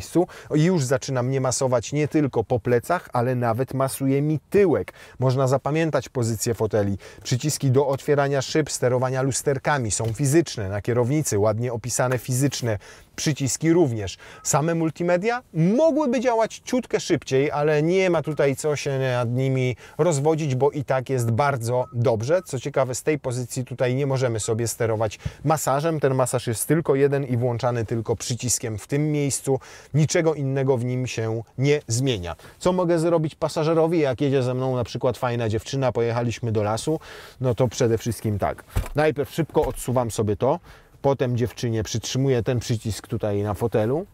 I już zaczyna mnie masować nie tylko po plecach, ale nawet masuje mi tyłek. Można zapamiętać pozycję foteli. Przyciski do otwierania szyb, sterowania lusterkami są fizyczne, na kierownicy ładnie opisane fizyczne przyciski również. Same multimedia mogłyby działać ciutkę szybciej, ale nie ma tutaj co się nad nimi rozwodzić, bo i tak jest bardzo dobrze. Co ciekawe, z tej pozycji tutaj nie możemy sobie sterować masażem. Ten masaż jest tylko jeden i włączany tylko przyciskiem w tym miejscu. Niczego innego w nim się nie zmienia. Co mogę zrobić pasażerowi, jak jedzie ze mną na przykład fajna dziewczyna, pojechaliśmy do lasu? No to przede wszystkim tak. Najpierw szybko odsuwam sobie to, potem dziewczynie przytrzymuję ten przycisk tutaj na fotelu.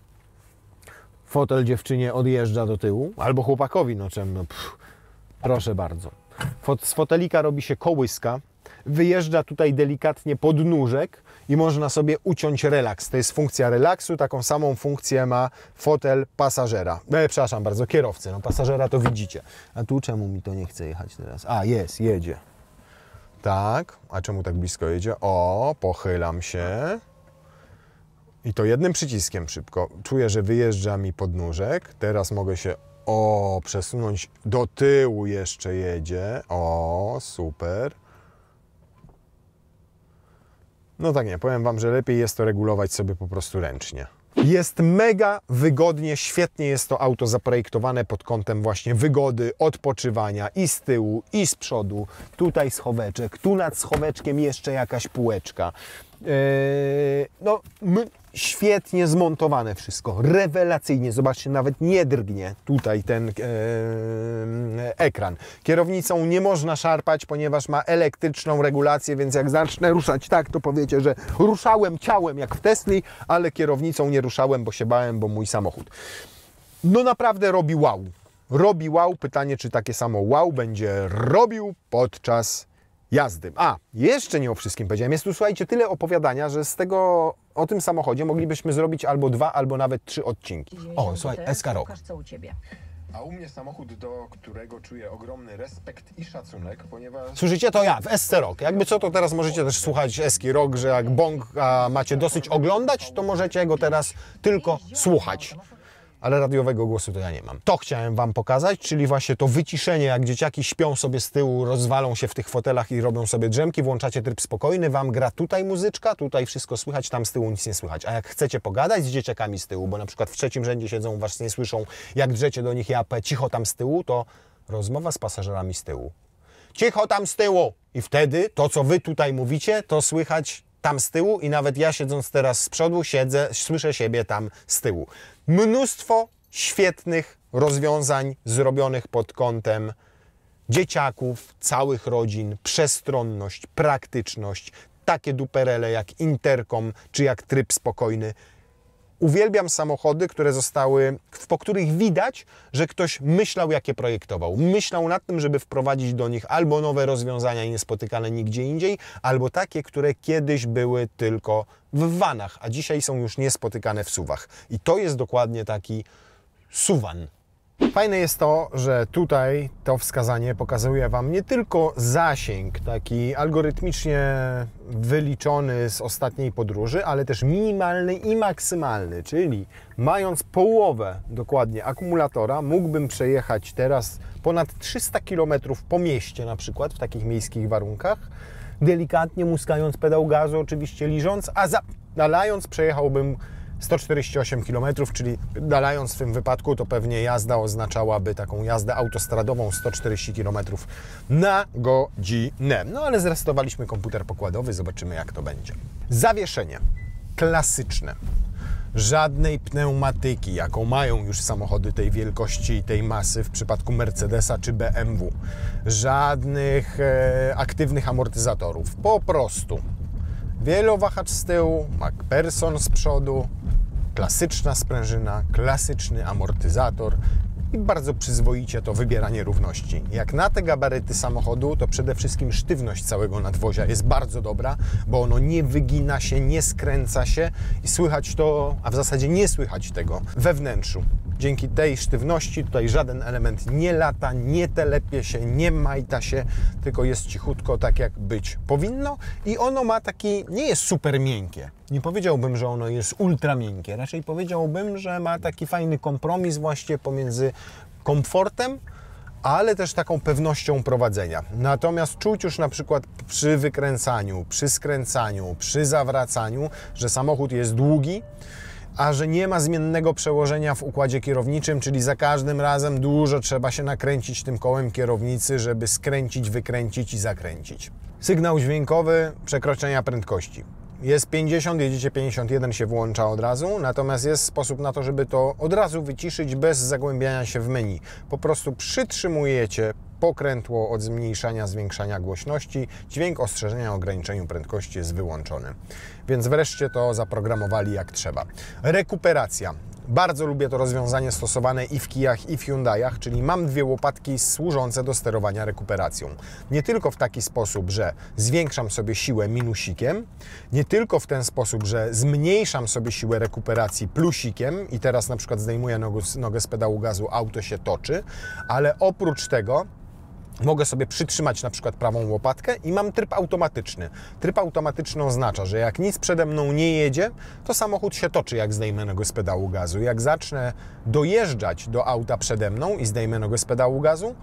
Fotel dziewczynie odjeżdża do tyłu, albo chłopakowi, no czym, no proszę bardzo. Z fotelika robi się kołyska, wyjeżdża tutaj delikatnie podnóżek i można sobie uciąć relaks. To jest funkcja relaksu, taką samą funkcję ma fotel pasażera. Przepraszam bardzo, kierowcy, no pasażera to widzicie. A tu czemu mi to nie chce jechać teraz? A, jest, jedzie. Tak, a czemu tak blisko jedzie? O, pochylam się. I to jednym przyciskiem szybko. Czuję, że wyjeżdża mi podnóżek. Teraz mogę się, przesunąć do tyłu jeszcze jedzie. O, super. No tak nie, powiem Wam, że lepiej jest to regulować sobie po prostu ręcznie. Jest mega wygodnie, świetnie jest to auto zaprojektowane pod kątem właśnie wygody, odpoczywania i z tyłu, i z przodu. Tutaj schoweczek, tu nad schoweczkiem jeszcze jakaś półeczka. Świetnie zmontowane wszystko, rewelacyjnie, zobaczcie, nawet nie drgnie tutaj ten ekran. Kierownicą nie można szarpać, ponieważ ma elektryczną regulację, więc jak zacznę ruszać tak, to powiecie, że ruszałem ciałem jak w Tesli, ale kierownicą nie ruszałem, bo się bałem, bo mój samochód. No naprawdę robi wow. Robi wow, pytanie, czy takie samo wow będzie robił podczas jazdy. A, jeszcze nie o wszystkim powiedziałem. Jest tu, słuchajcie, tyle opowiadania, że z tego, o tym samochodzie moglibyśmy zrobić albo 2, albo nawet 3 odcinki. O, słuchaj, Escroc. A u mnie samochód, do którego czuję ogromny respekt i szacunek, ponieważ... Słyszycie? To ja, w Escroc. Jakby co, to teraz możecie też słuchać Escroc, że jak bąk macie dosyć oglądać, to możecie go teraz tylko słuchać. Ale radiowego głosu to ja nie mam. To chciałem Wam pokazać, czyli właśnie to wyciszenie, jak dzieciaki śpią sobie z tyłu, rozwalą się w tych fotelach i robią sobie drzemki, włączacie tryb spokojny, Wam gra tutaj muzyczka, tutaj wszystko słychać, tam z tyłu nic nie słychać. A jak chcecie pogadać z dzieciakami z tyłu, bo na przykład w trzecim rzędzie siedzą, Was nie słyszą, jak drzecie do nich japę, cicho tam z tyłu, to rozmowa z pasażerami z tyłu. Cicho tam z tyłu! I wtedy to, co Wy tutaj mówicie, to słychać tam z tyłu i nawet ja, siedząc teraz z przodu, słyszę siebie tam z tyłu. Mnóstwo świetnych rozwiązań zrobionych pod kątem dzieciaków, całych rodzin, przestronność, praktyczność, takie duperele jak interkom czy jak tryb spokojny. Uwielbiam samochody, po których widać, że ktoś myślał, jak je projektował. Myślał nad tym, żeby wprowadzić do nich albo nowe rozwiązania niespotykane nigdzie indziej, albo takie, które kiedyś były tylko w vanach, a dzisiaj są już niespotykane w SUV-ach. I to jest dokładnie taki SUV-an. Fajne jest to, że tutaj to wskazanie pokazuje Wam nie tylko zasięg, taki algorytmicznie wyliczony z ostatniej podróży, ale też minimalny i maksymalny, czyli mając połowę dokładnie akumulatora, mógłbym przejechać teraz ponad 300 km po mieście, na przykład w takich miejskich warunkach, delikatnie muskając pedał gazu, oczywiście liżąc, a zapalając przejechałbym 148 km, czyli dalając w tym wypadku, to pewnie jazda oznaczałaby taką jazdę autostradową 140 km na godzinę. No ale zrestowaliśmy komputer pokładowy, zobaczymy jak to będzie. Zawieszenie klasyczne. Żadnej pneumatyki, jaką mają już samochody tej wielkości i tej masy w przypadku Mercedesa czy BMW. Żadnych aktywnych amortyzatorów. Po prostu wielowahacz z tyłu, MacPherson z przodu, klasyczna sprężyna, klasyczny amortyzator i bardzo przyzwoicie to wybieranie równości. Jak na te gabaryty samochodu, to przede wszystkim sztywność całego nadwozia jest bardzo dobra, bo ono nie wygina się, nie skręca się i słychać to, a w zasadzie nie słychać tego we wnętrzu. Dzięki tej sztywności tutaj żaden element nie lata, nie telepie się, nie majta się, tylko jest cichutko, tak jak być powinno i ono ma taki, nie jest super miękkie. Nie powiedziałbym, że ono jest ultra miękkie, raczej powiedziałbym, że ma taki fajny kompromis właśnie pomiędzy komfortem, ale też taką pewnością prowadzenia. Natomiast czuć już na przykład przy wykręcaniu, przy skręcaniu, przy zawracaniu, że samochód jest długi, a że nie ma zmiennego przełożenia w układzie kierowniczym, czyli za każdym razem dużo trzeba się nakręcić tym kołem kierownicy, żeby skręcić, wykręcić i zakręcić. Sygnał dźwiękowy przekroczenia prędkości. Jest 50, jedziecie 51, się włącza od razu, natomiast jest sposób na to, żeby to od razu wyciszyć bez zagłębiania się w menu. Po prostu przytrzymujecie pokrętło od zmniejszania, zwiększania głośności, dźwięk ostrzeżenia o ograniczeniu prędkości jest wyłączony. Więc wreszcie to zaprogramowali jak trzeba. Rekuperacja. Bardzo lubię to rozwiązanie stosowane i w Kijach, i w Hyundaiach, czyli mam dwie łopatki służące do sterowania rekuperacją. Nie tylko w taki sposób, że zwiększam sobie siłę minusikiem, nie tylko w ten sposób, że zmniejszam sobie siłę rekuperacji plusikiem i teraz na przykład zdejmuję nogę z pedału gazu, auto się toczy, ale oprócz tego mogę sobie przytrzymać na przykład prawą łopatkę i mam tryb automatyczny. Tryb automatyczny oznacza, że jak nic przede mną nie jedzie, to samochód się toczy, jak zdejmę nogę z pedału gazu. Jak zacznę dojeżdżać do auta przede mną i zdejmę nogę z pedału gazu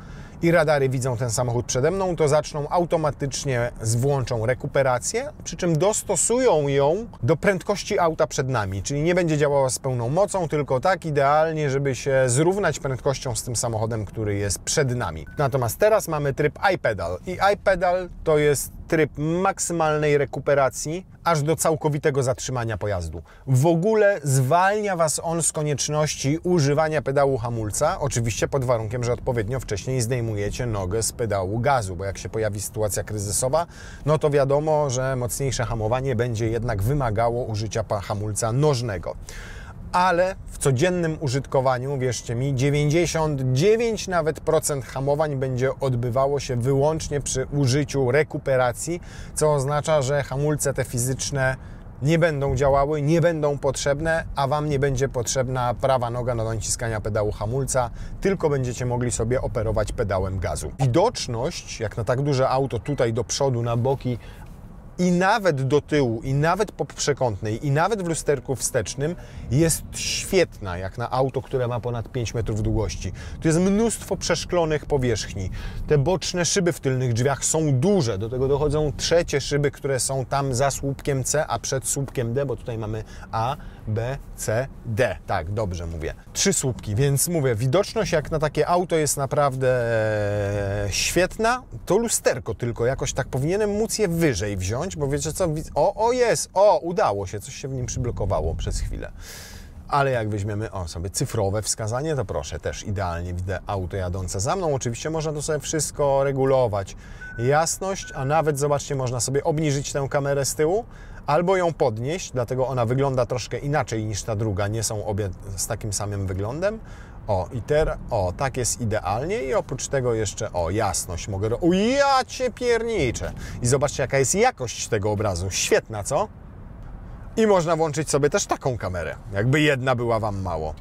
i radary widzą ten samochód przede mną, to zaczną automatycznie, włączą rekuperację, przy czym dostosują ją do prędkości auta przed nami, czyli nie będzie działała z pełną mocą, tylko tak idealnie, żeby się zrównać prędkością z tym samochodem, który jest przed nami. Natomiast teraz mamy tryb iPedal i iPedal to jest tryb maksymalnej rekuperacji aż do całkowitego zatrzymania pojazdu. W ogóle zwalnia Was on z konieczności używania pedału hamulca, oczywiście pod warunkiem, że odpowiednio wcześniej zdejmujecie nogę z pedału gazu, bo jak się pojawi sytuacja kryzysowa, no to wiadomo, że mocniejsze hamowanie będzie jednak wymagało użycia hamulca nożnego. Ale w codziennym użytkowaniu, wierzcie mi, 99 nawet procent hamowań będzie odbywało się wyłącznie przy użyciu rekuperacji, co oznacza, że hamulce te fizyczne nie będą działały, nie będą potrzebne, a Wam nie będzie potrzebna prawa noga do naciskania pedału hamulca, tylko będziecie mogli sobie operować pedałem gazu. Widoczność, jak na tak duże auto tutaj do przodu, na boki, i nawet do tyłu, i nawet po przekątnej, i nawet w lusterku wstecznym jest świetna, jak na auto, które ma ponad 5 metrów długości. Tu jest mnóstwo przeszklonych powierzchni. Te boczne szyby w tylnych drzwiach są duże. Do tego dochodzą trzecie szyby, które są tam za słupkiem C, a przed słupkiem D, bo tutaj mamy A, B, C, D. Tak, dobrze mówię. 3 słupki, więc mówię, widoczność jak na takie auto jest naprawdę świetna. To lusterko tylko jakoś tak powinienem móc je wyżej wziąć, bo wiecie co, jest, udało się, coś się w nim przyblokowało przez chwilę. Ale jak weźmiemy sobie cyfrowe wskazanie, to proszę, też idealnie widzę auto jadące za mną. Oczywiście można to sobie wszystko regulować. Jasność, a nawet zobaczcie, można sobie obniżyć tę kamerę z tyłu albo ją podnieść, dlatego ona wygląda troszkę inaczej niż ta druga, nie są obie z takim samym wyglądem. I teraz, tak jest idealnie i oprócz tego jeszcze, jasność mogę... ja cię pierniczę! I zobaczcie, jaka jest jakość tego obrazu. Świetna, co? I można włączyć sobie też taką kamerę, jakby jedna była Wam mało.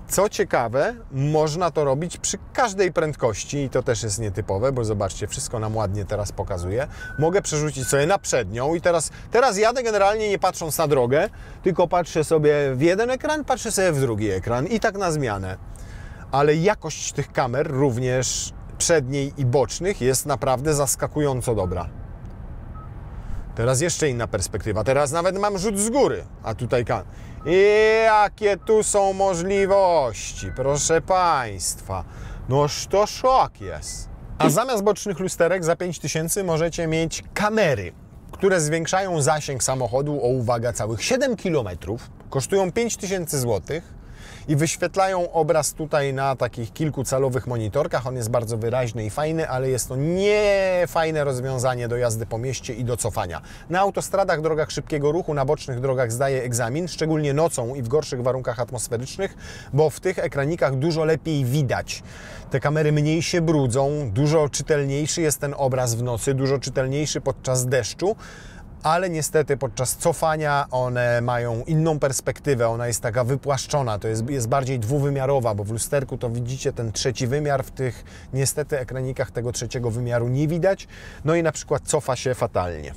Co ciekawe, można to robić przy każdej prędkości i to też jest nietypowe, bo zobaczcie, wszystko nam ładnie teraz pokazuje. Mogę przerzucić sobie na przednią i teraz jadę generalnie nie patrząc na drogę, tylko patrzę sobie w jeden ekran, patrzę sobie w drugi ekran i tak na zmianę. Ale jakość tych kamer, również przedniej i bocznych, jest naprawdę zaskakująco dobra. Teraz jeszcze inna perspektywa. Teraz nawet mam rzut z góry, a tutaj I jakie tu są możliwości, proszę Państwa. Noż to szok jest. A zamiast bocznych lusterek za 5000 możecie mieć kamery, które zwiększają zasięg samochodu o, uwaga, całych 7 km. Kosztują 5000 zł. I wyświetlają obraz tutaj na takich kilkucalowych monitorkach. On jest bardzo wyraźny i fajny, ale jest to niefajne rozwiązanie do jazdy po mieście i do cofania. Na autostradach, drogach szybkiego ruchu, na bocznych drogach zdaje egzamin, szczególnie nocą i w gorszych warunkach atmosferycznych, bo w tych ekranikach dużo lepiej widać. Te kamery mniej się brudzą, dużo czytelniejszy jest ten obraz w nocy, dużo czytelniejszy podczas deszczu. Ale niestety podczas cofania one mają inną perspektywę, ona jest taka wypłaszczona, to jest bardziej dwuwymiarowa, bo w lusterku to widzicie ten trzeci wymiar, w tych niestety ekranikach tego trzeciego wymiaru nie widać, no i na przykład cofa się fatalnie.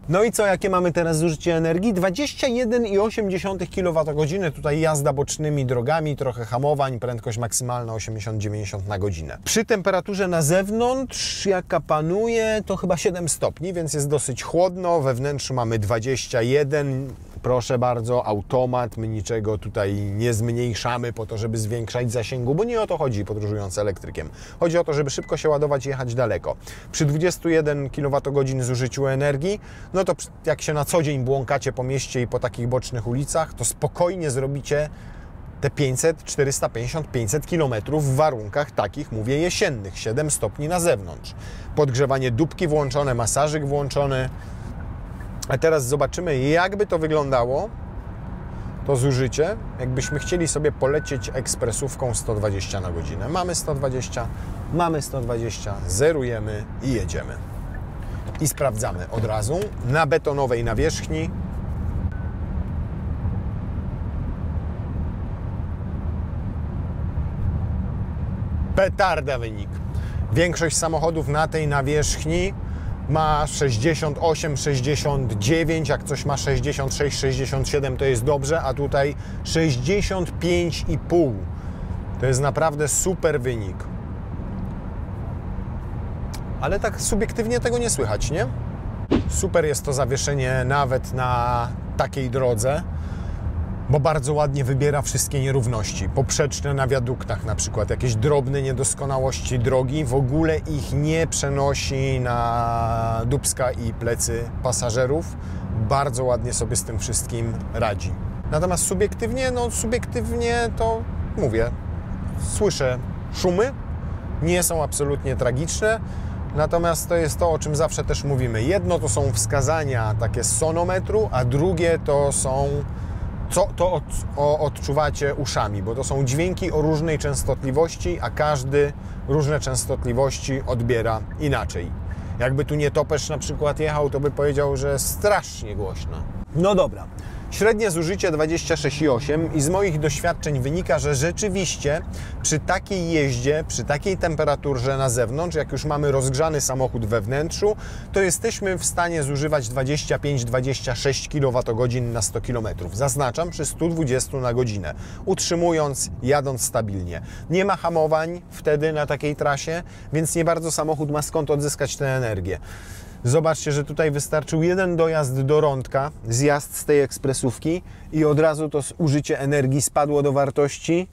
No i co, jakie mamy teraz zużycie energii? 21,8 kWh, tutaj jazda bocznymi drogami, trochę hamowań, prędkość maksymalna 80-90 na godzinę. Przy temperaturze na zewnątrz, jaka panuje, to chyba 7 stopni, więc jest dosyć chłodno, we wnętrzu mamy 21, proszę bardzo, automat, my niczego tutaj nie zmniejszamy po to, żeby zwiększać zasięgu, bo nie o to chodzi podróżując elektrykiem. Chodzi o to, żeby szybko się ładować i jechać daleko. Przy 21 kWh zużyciu energii, no to jak się na co dzień błąkacie po mieście i po takich bocznych ulicach, to spokojnie zrobicie te 500, 450, 500 km w warunkach takich, mówię, jesiennych, 7 stopni na zewnątrz. Podgrzewanie dupki włączone, masażyk włączony. A teraz zobaczymy, jakby to wyglądało, to zużycie, jakbyśmy chcieli sobie polecieć ekspresówką 120 na godzinę. Mamy 120, zerujemy i jedziemy. I sprawdzamy od razu na betonowej nawierzchni. Petarda wynik. Większość samochodów na tej nawierzchni ma 68, 69, jak coś ma 66, 67 to jest dobrze, a tutaj 65,5. To jest naprawdę super wynik. Ale tak subiektywnie tego nie słychać, nie? Super jest to zawieszenie nawet na takiej drodze, bo bardzo ładnie wybiera wszystkie nierówności. Poprzeczne na wiaduktach na przykład, jakieś drobne niedoskonałości drogi, w ogóle ich nie przenosi na dupska i plecy pasażerów. Bardzo ładnie sobie z tym wszystkim radzi. Natomiast subiektywnie to mówię, słyszę szumy, nie są absolutnie tragiczne, natomiast to jest to, o czym zawsze też mówimy. Jedno to są wskazania takie z sonometru, a drugie to są to odczuwacie uszami, bo to są dźwięki o różnej częstotliwości, a każdy różne częstotliwości odbiera inaczej. Jakby tu nietoperz na przykład jechał, to by powiedział, że strasznie głośno. No dobra. Średnie zużycie 26,8 i z moich doświadczeń wynika, że rzeczywiście przy takiej jeździe, przy takiej temperaturze na zewnątrz, jak już mamy rozgrzany samochód we wnętrzu, to jesteśmy w stanie zużywać 25-26 kWh na 100 km. Zaznaczam, przy 120 na godzinę, utrzymując, jadąc stabilnie. Nie ma hamowań wtedy na takiej trasie, więc nie bardzo samochód ma skąd odzyskać tę energię. Zobaczcie, że tutaj wystarczył jeden dojazd do Rądka, zjazd z tej ekspresówki i od razu to użycie energii spadło do wartości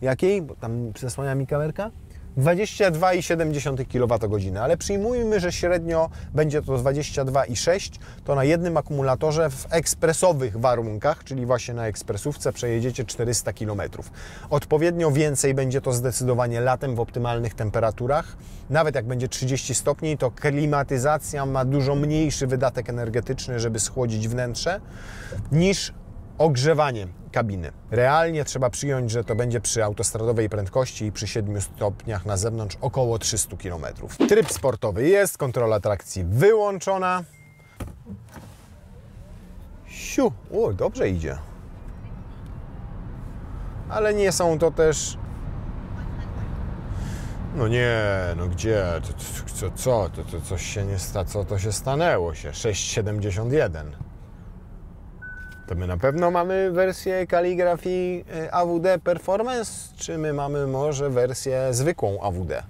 jakiej? Bo tam przesłania mi kamerka? 22,7 kWh, ale przyjmujmy, że średnio będzie to 22,6, to na jednym akumulatorze w ekspresowych warunkach, czyli właśnie na ekspresówce przejedziecie 400 km. Odpowiednio więcej będzie to zdecydowanie latem w optymalnych temperaturach. Nawet jak będzie 30 stopni, to klimatyzacja ma dużo mniejszy wydatek energetyczny, żeby schłodzić wnętrze, niż ogrzewanie kabiny. Realnie trzeba przyjąć, że to będzie przy autostradowej prędkości i przy 7 stopniach na zewnątrz około 300 km. Tryb sportowy jest, kontrola trakcji wyłączona. Siu, dobrze idzie. Ale nie są to też... No nie, no gdzie? Coś się nie stało, co to się stanęło się? 6,71. To my na pewno mamy wersję kaligrafii AWD Performance, czy my mamy może wersję zwykłą AWD?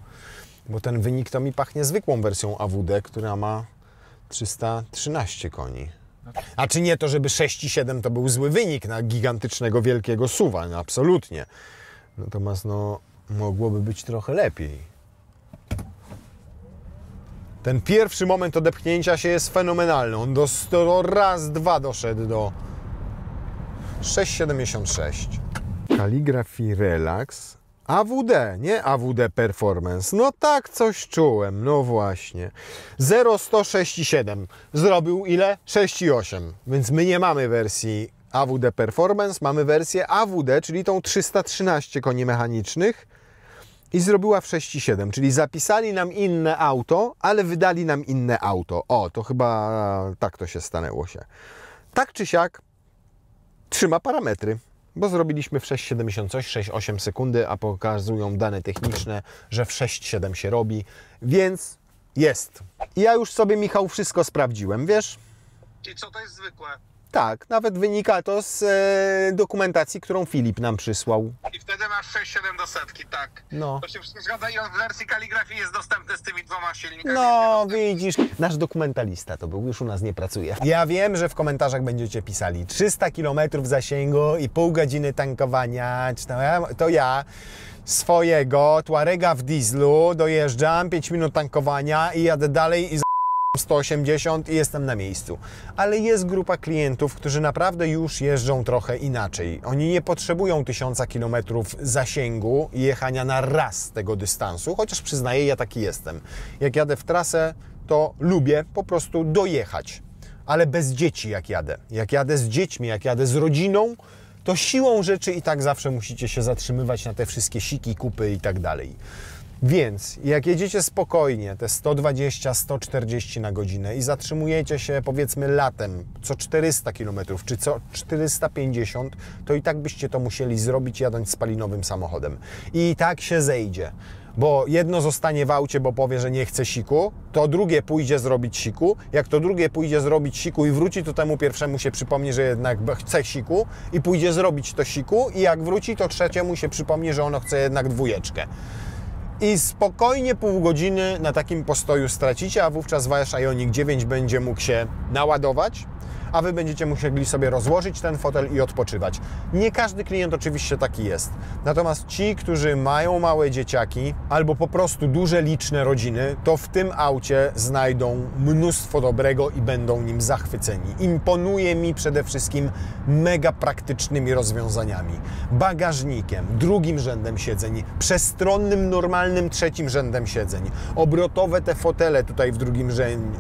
Bo ten wynik to mi pachnie zwykłą wersją AWD, która ma 313 koni. A czy nie to, żeby 6,7 to był zły wynik na gigantycznego, wielkiego SUV-a, no absolutnie. Natomiast no, mogłoby być trochę lepiej. Ten pierwszy moment odepchnięcia się jest fenomenalny. On do raz, dwa doszedł do 6,76. Calligraphy Relax. AWD, nie AWD Performance. No tak, coś czułem, no właśnie. 0,106,7. Zrobił ile? 6,8. Więc my nie mamy wersji AWD Performance, mamy wersję AWD, czyli tą 313 koni mechanicznych i zrobiła w 6,7, czyli zapisali nam inne auto, ale wydali nam inne auto. O, to chyba tak to się stanęło się. Tak czy siak trzyma parametry. Bo zrobiliśmy w 6,70 coś, 6,8 sekundy, a pokazują dane techniczne, że w 6,7 się robi, więc jest. I ja już sobie, Michał, wszystko sprawdziłem, wiesz? I co to jest zwykłe? Tak, nawet wynika to z dokumentacji, którą Filip nam przysłał. I wtedy masz 6,7 do setki, tak. No. To się wszystko zgadza i w wersji kaligrafii jest dostępny z tymi dwoma silnikami. No, widzisz, nasz dokumentalista to był, już u nas nie pracuje. Ja wiem, że w komentarzach będziecie pisali 300 km zasięgu i pół godziny tankowania, to ja swojego Tuarega w dieslu dojeżdżam, 5 minut tankowania i jadę dalej i 180 i jestem na miejscu. Ale jest grupa klientów, którzy naprawdę już jeżdżą trochę inaczej. Oni nie potrzebują 1000 km zasięgu i jechania na raz tego dystansu, chociaż przyznaję, ja taki jestem. Jak jadę w trasę, to lubię po prostu dojechać. Ale bez dzieci jak jadę. Jak jadę z dziećmi, jak jadę z rodziną, to siłą rzeczy i tak zawsze musicie się zatrzymywać na te wszystkie siki, kupy i tak dalej. Więc jak jedziecie spokojnie, te 120-140 na godzinę i zatrzymujecie się powiedzmy latem co 400 km czy co 450, to i tak byście to musieli zrobić jadąc spalinowym samochodem. I tak się zejdzie, bo jedno zostanie w aucie, bo powie, że nie chce siku, to drugie pójdzie zrobić siku. Jak to drugie pójdzie zrobić siku i wróci, to temu pierwszemu się przypomni, że jednak chce siku i pójdzie zrobić to siku i jak wróci, to trzeciemu się przypomni, że ono chce jednak dwójeczkę. I spokojnie pół godziny na takim postoju stracicie, a wówczas wasz Ioniq 9 będzie mógł się naładować, a wy będziecie musieli sobie rozłożyć ten fotel i odpoczywać. Nie każdy klient oczywiście taki jest. Natomiast ci, którzy mają małe dzieciaki albo po prostu duże, liczne rodziny, to w tym aucie znajdą mnóstwo dobrego i będą nim zachwyceni. Imponuje mi przede wszystkim mega praktycznymi rozwiązaniami. Bagażnikiem, drugim rzędem siedzeń, przestronnym, normalnym, trzecim rzędem siedzeń. Obrotowe te fotele tutaj w drugim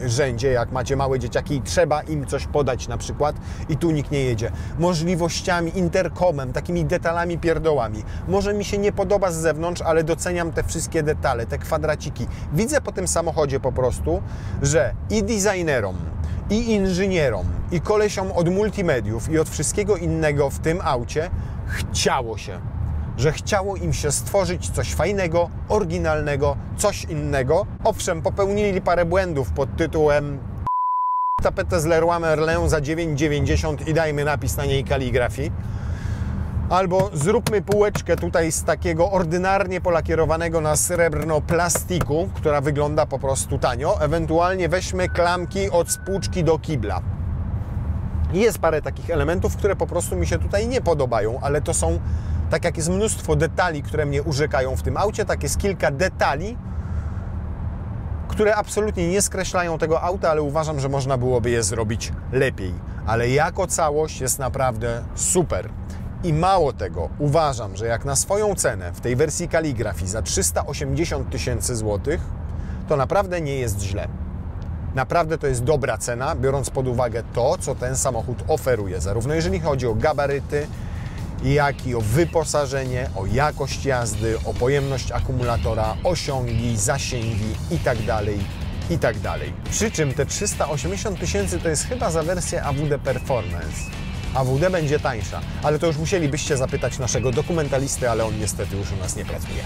rzędzie, jak macie małe dzieciaki i trzeba im coś podać na przykład i tu nikt nie jedzie. Możliwościami, interkomem, takimi detalami, pierdołami. Może mi się nie podoba z zewnątrz, ale doceniam te wszystkie detale, te kwadraciki. Widzę po tym samochodzie po prostu, że i designerom, i inżynierom, i kolesiom od multimediów i od wszystkiego innego w tym aucie chciało się. Że chciało im się stworzyć coś fajnego, oryginalnego, coś innego. Owszem, popełnili parę błędów pod tytułem tapetę z Leroy Merlin za 9,90 i dajmy napis na niej kaligrafii. Albo zróbmy półeczkę tutaj z takiego ordynarnie polakierowanego na srebrno plastiku, która wygląda po prostu tanio. Ewentualnie weźmy klamki od spłuczki do kibla. Jest parę takich elementów, które po prostu mi się tutaj nie podobają, ale to są, tak jak jest mnóstwo detali, które mnie urzekają w tym aucie, tak jest kilka detali, które absolutnie nie skreślają tego auta, ale uważam, że można byłoby je zrobić lepiej. Ale jako całość jest naprawdę super. I mało tego, uważam, że jak na swoją cenę w tej wersji kaligrafii za 380 000 złotych, to naprawdę nie jest źle. Naprawdę to jest dobra cena, biorąc pod uwagę to, co ten samochód oferuje, zarówno jeżeli chodzi o gabaryty, jak i o wyposażenie, o jakość jazdy, o pojemność akumulatora, osiągi, zasięgi itd. itd. Przy czym te 380 000 to jest chyba za wersję AWD Performance. AWD będzie tańsza, ale to już musielibyście zapytać naszego dokumentalisty, ale on niestety już u nas nie pracuje.